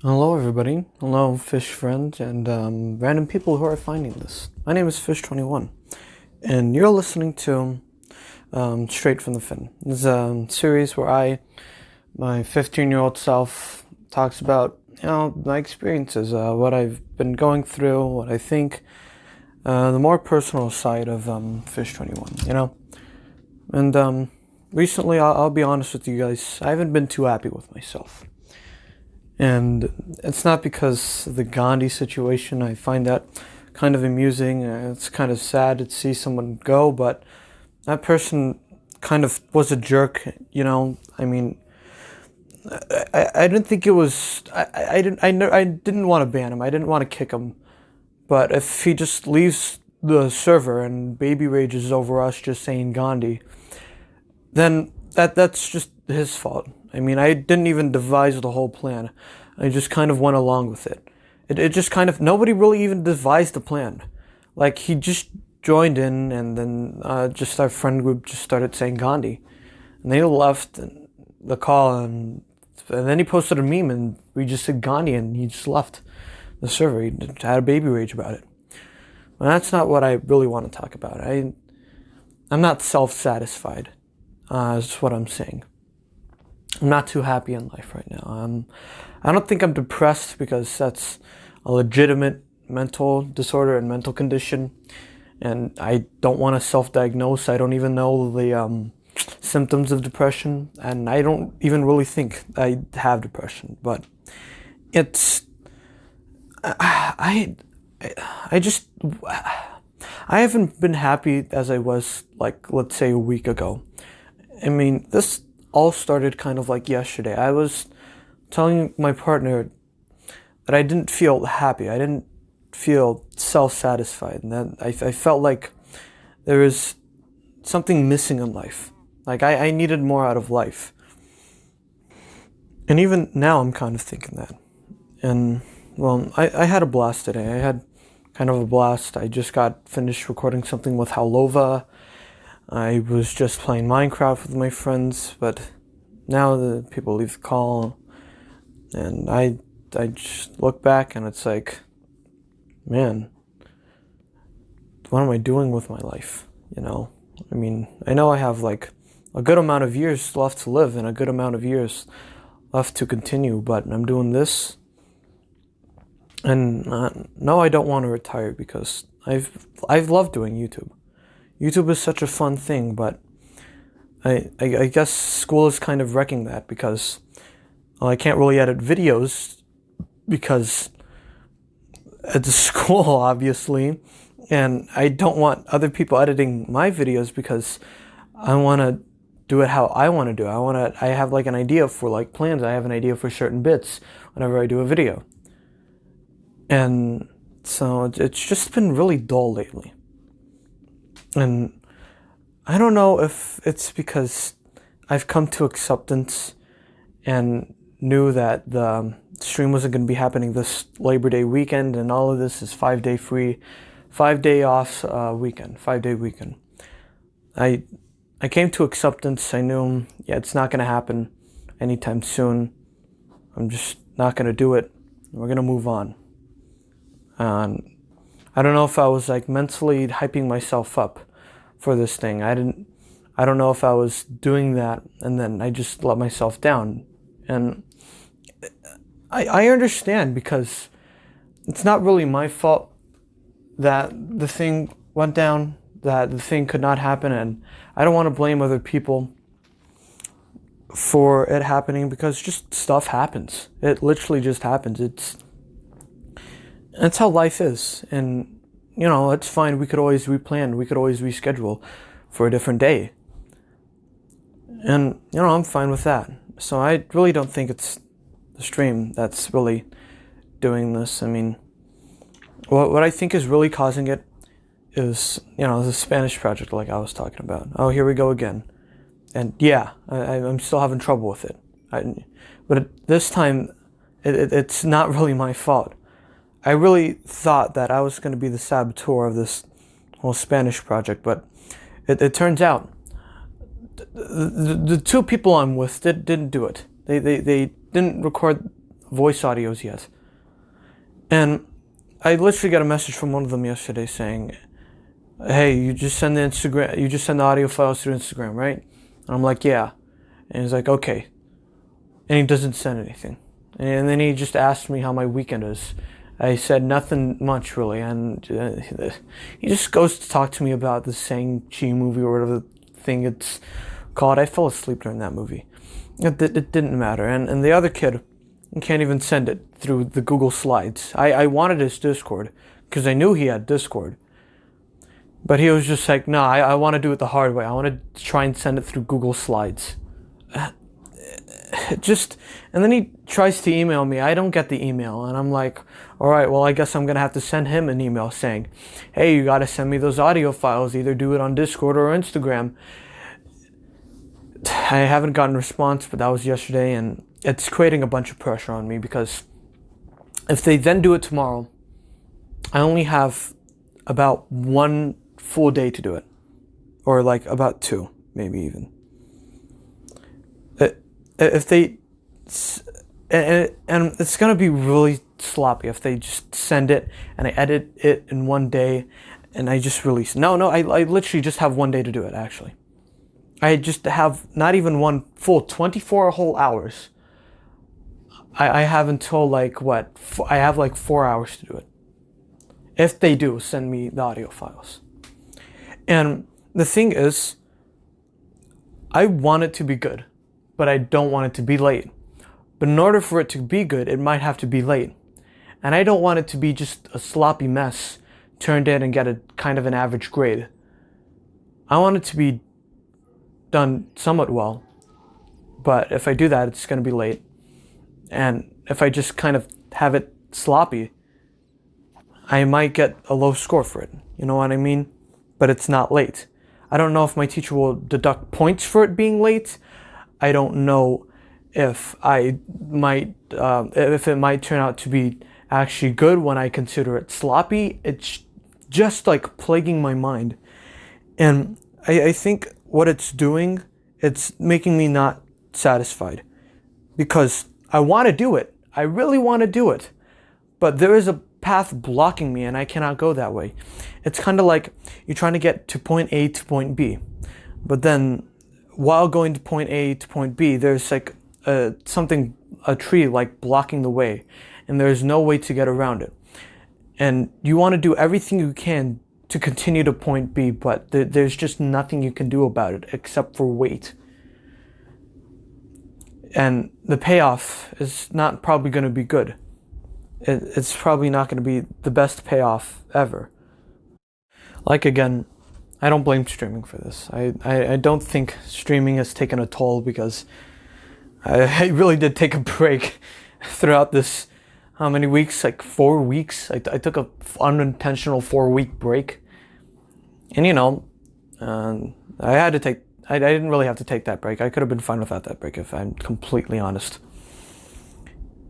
Hello, everybody. Hello, fish friends and random people who are finding this. My name is Fish21, and you're listening to Straight from the Fin. This is a series where my 15-year-old self, talks about my experiences, what I've been going through, what I think, the more personal side of Fish21. And recently, I'll be honest with you guys, I haven't been too happy with myself. And it's not because of the Gandhi situation. I find that kind of amusing. It's kind of sad to see someone go, but that person kind of was a jerk. I didn't think it was. I didn't want to ban him. I didn't want to kick him. But if he just leaves the server and baby rages over us just saying Gandhi, then that's just his fault. I mean, I didn't even devise the whole plan. I just kind of went along with it. It just kind of, nobody really even devised the plan. Like, he just joined in, and then just our friend group just started saying Gandhi. And they left the call, and then he posted a meme, and we just said Gandhi, and he just left the server. He had a baby rage about it. And that's not what I really want to talk about. I'm not self-satisfied, is what I'm saying. I'm not too happy in life right now. I don't think I'm depressed, because that's a legitimate mental disorder and mental condition. And I don't want to self-diagnose. I don't even know the symptoms of depression. And I don't even really think I have depression. But it's... I just... I haven't been happy as I was, like, let's say a week ago. I mean, this all started kind of like yesterday. I was telling my partner that I didn't feel happy. I didn't feel self-satisfied. And that I felt like there was something missing in life. Like, I needed more out of life. And even now I'm kind of thinking that. And, well, I had a blast today. I had kind of a blast. I just got finished recording something with Halova. I was just playing Minecraft with my friends, but now the people leave the call, and I just look back, and it's like, man, what am I doing with my life? I mean, I know I have like a good amount of years left to live and a good amount of years left to continue, but I'm doing this, and no, I don't want to retire, because I've loved doing YouTube. YouTube is such a fun thing, but I guess school is kind of wrecking that, because I can't really edit videos because it's school, obviously, and I don't want other people editing my videos, because I want to do it how I want to do it. I have like an idea for like plans. I have an idea for certain bits whenever I do a video. And so it's just been really dull lately. And I don't know if it's because I've come to acceptance and knew that the stream wasn't going to be happening this Labor Day weekend, and all of this is 5-day free, 5-day off weekend, 5-day weekend. I came to acceptance. I knew, it's not going to happen anytime soon. I'm just not going to do it. We're going to move on. I don't know if I was like mentally hyping myself up for this thing. I don't know if I was doing that, and then I just let myself down. And I understand, because it's not really my fault that the thing went down, that the thing could not happen, and I don't want to blame other people for it happening, because just stuff happens. It literally just happens. That's how life is. And, it's fine. We could always replan. We could always reschedule for a different day. And, I'm fine with that. So I really don't think it's the stream that's really doing this. I mean, what I think is really causing it is, the Spanish project, like I was talking about. Oh, here we go again. And yeah, I'm still having trouble with it. But this time, it's not really my fault. I really thought that I was going to be the saboteur of this whole Spanish project, but it turns out the two people I'm with didn't do it. They didn't record voice audios yet. And I literally got a message from one of them yesterday saying, "Hey, you just send the audio files through Instagram, right?" And I'm like, "Yeah." And he's like, "Okay." And he doesn't send anything. And then he just asked me how my weekend is. I said nothing much really, and he just goes to talk to me about the Shang-Chi movie or whatever thing it's called. I fell asleep during that movie. It didn't matter. And the other kid can't even send it through the Google Slides. I wanted his Discord because I knew he had Discord. But he was just like, "No, I want to do it the hard way. I want to try and send it through Google Slides." And then he tries to email me. I don't get the email, and I'm like, all right, well, I guess I'm gonna have to send him an email saying, "Hey, you gotta send me those audio files. Either do it on Discord or Instagram." I haven't gotten a response, but that was yesterday, and it's creating a bunch of pressure on me because if they then do it tomorrow, I only have about 1 full day to do it, or like about 2, maybe even. If they, and it's gonna be really sloppy if they just send it and I edit it in 1 day and I just release it. No, I literally just have 1 day to do it, actually. I just have not even one full 24 whole hours. I have until like what? I have like 4 hours to do it. If they do send me the audio files. And the thing is, I want it to be good, but I don't want it to be late. But in order for it to be good, it might have to be late. And I don't want it to be just a sloppy mess turned in and get a kind of an average grade. I want it to be done somewhat well. But if I do that, it's going to be late. And if I just kind of have it sloppy, I might get a low score for it. You know what I mean? But it's not late. I don't know if my teacher will deduct points for it being late. I don't know if if it might turn out to be actually good when I consider it sloppy. It's just like plaguing my mind. And I think what it's doing, it's making me not satisfied. Because I want to do it. I really want to do it. But there is a path blocking me and I cannot go that way. It's kind of like you're trying to get to point A to point B. But then while going to point A to point B, there's like a tree like blocking the way, and there's no way to get around it. And you want to do everything you can to continue to point B, but there's just nothing you can do about it except for wait. And the payoff is not probably going to be good. It's probably not going to be the best payoff ever. Like again, I don't blame streaming for this. I don't think streaming has taken a toll because I really did take a break throughout this, how many weeks? Like 4 weeks. I took a unintentional 4-week break. And I had to take, I didn't really have to take that break. I could have been fine without that break if I'm completely honest.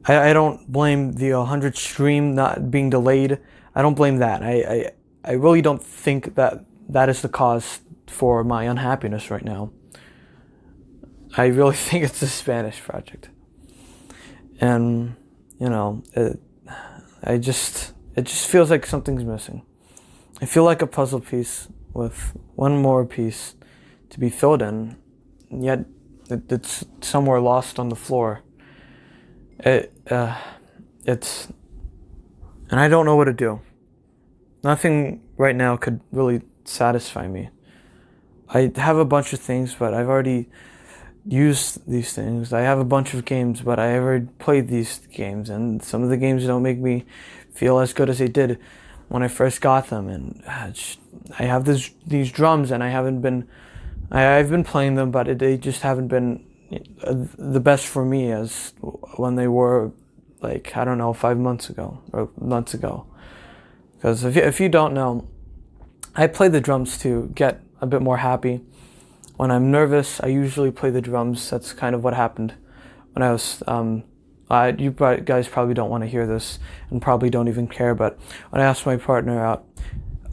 I don't blame the 100 stream not being delayed. I don't blame that. I really don't think that is the cause for my unhappiness right now. I really think it's the Spanish project. And, it just feels like something's missing. I feel like a puzzle piece with one more piece to be filled in, and yet it's somewhere lost on the floor. And I don't know what to do. Nothing right now could really satisfy me. I have a bunch of things, but I've already used these things. I have a bunch of games, but I already played these games, and some of the games don't make me feel as good as they did when I first got them. And I have these drums, and I've been playing them, but they just haven't been the best for me as when they were, like, I don't know, 5 months ago or months ago. Because if you don't know, I play the drums to get a bit more happy. When I'm nervous, I usually play the drums. That's kind of what happened when I was, you guys probably don't want to hear this and probably don't even care, but when I asked my partner out,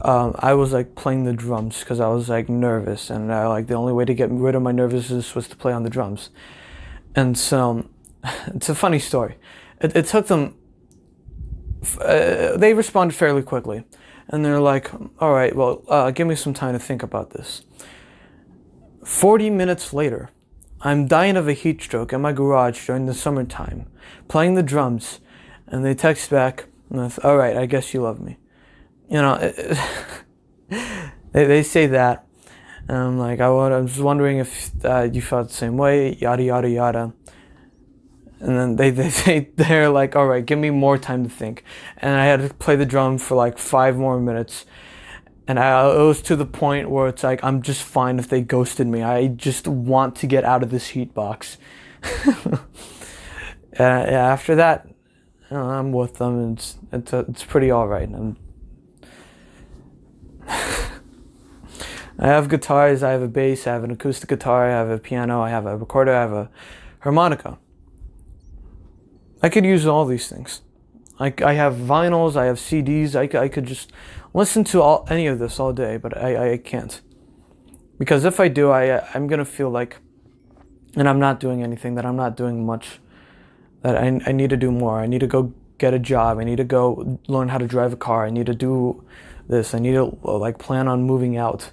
I was like playing the drums because I was like nervous, and the only way to get rid of my nervousness was to play on the drums. And so, it's a funny story. it took them. They responded fairly quickly, and they're like, "All right, well, give me some time to think about this." 40 minutes later, I'm dying of a heat stroke in my garage during the summertime, playing the drums, and they text back, "All right, I guess you love me." You know, they say that, and I'm like, I was wondering if you felt the same way, yada yada yada. And then they're like, all right, give me more time to think. And I had to play the drum for like 5 more minutes. And it was to the point where it's like, I'm just fine if they ghosted me. I just want to get out of this heat box. After that, I'm with them, and it's pretty all right. I have guitars, I have a bass, I have an acoustic guitar, I have a piano, I have a recorder, I have a harmonica. I could use all these things. I have vinyls, I have CDs, I could just listen to any of this all day, but I can't. Because if I do, I'm going to feel like, and I'm not doing anything, that I'm not doing much, that I need to do more. I need to go get a job, I need to go learn how to drive a car, I need to do this, I need to like plan on moving out.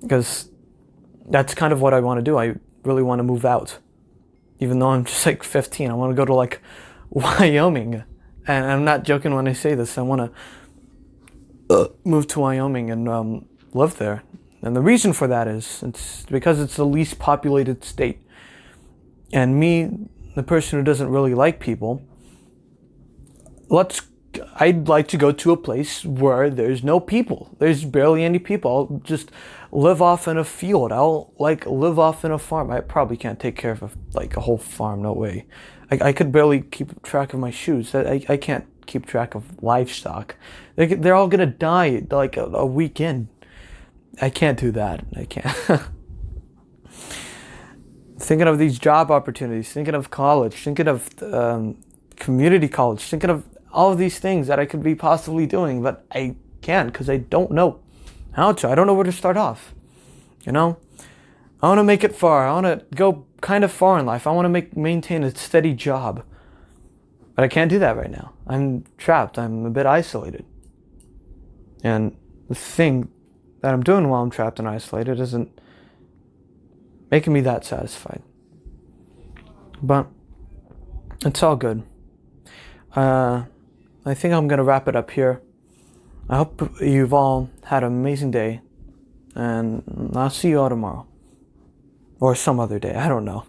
Because that's kind of what I want to do. I really want to move out. Even though I'm just like 15, I want to go to like Wyoming. And I'm not joking when I say this. I want to move to Wyoming and live there. And the reason for that is it's because it's the least populated state. And me, the person who doesn't really like people, I'd like to go to a place where there's no people. There's barely any people. I'll just live off in a field. I'll like live off in a farm. I probably can't take care of a whole farm. No way. I could barely keep track of my shoes. I can't keep track of livestock. They're all gonna die like a week in. I can't do that. I can't. Thinking of these job opportunities, thinking of college, thinking of community college, thinking of all of these things that I could be possibly doing, but I can't because I don't know how to. I don't know where to start off. You know, I want to make it far. I want to go kind of far in life. I want to maintain a steady job, but I can't do that right now. I'm trapped. I'm a bit isolated, and the thing that I'm doing while I'm trapped and isolated isn't making me that satisfied. But it's all good. I think I'm going to wrap it up here. I hope you've all had an amazing day, and I'll see you all tomorrow. Or some other day, I don't know.